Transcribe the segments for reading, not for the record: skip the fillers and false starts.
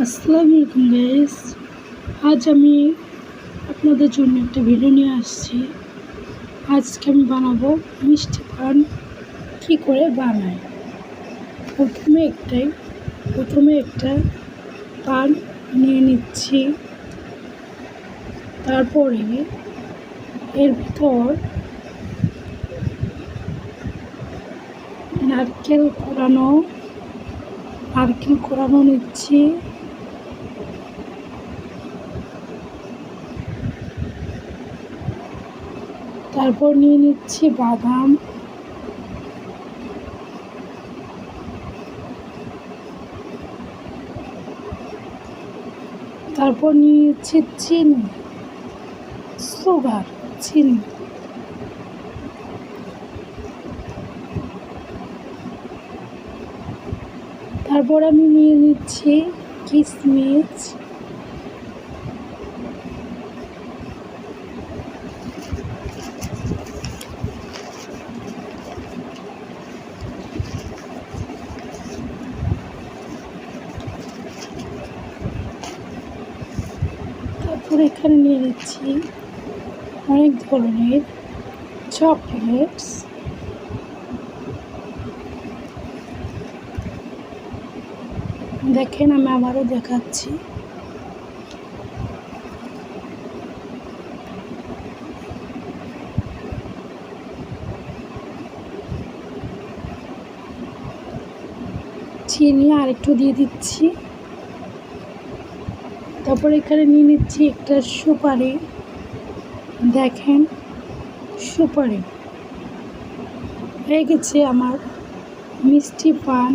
আসসালামু আলাইকুম গাইস। আজ আমি আপনাদের জন্য একটা ভিডিও নিয়ে আসছি। আজকে আমি বানাবো মিষ্টি পান কী করে বানাই। প্রথমে একটা পান নিয়ে নিচ্ছি। তারপরে এর ভিতর নারকেল কোড়ানো নিচ্ছি। তারপর নিয়ে নিচ্ছি বাদাম, তারপর নিয়ে নিচ্ছি চিনি। তারপর আমি নিয়ে নিচ্ছি কিশমিশ, তারপর এখানে নিয়ে নিচ্ছি অনেক ধরনের চকলেটস। দেখেন, আমি আবারও দেখাচ্ছি। চিনি আর একটু দিয়ে দিচ্ছি। তারপর এখানে নিয়ে নিচ্ছি একটা সুপারি। দেখেন, সুপারি হয়ে গেছে আমার মিষ্টি পান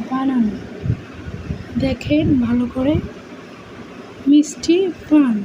বানানো। দেখেন ভালো করে, মিষ্টি পান।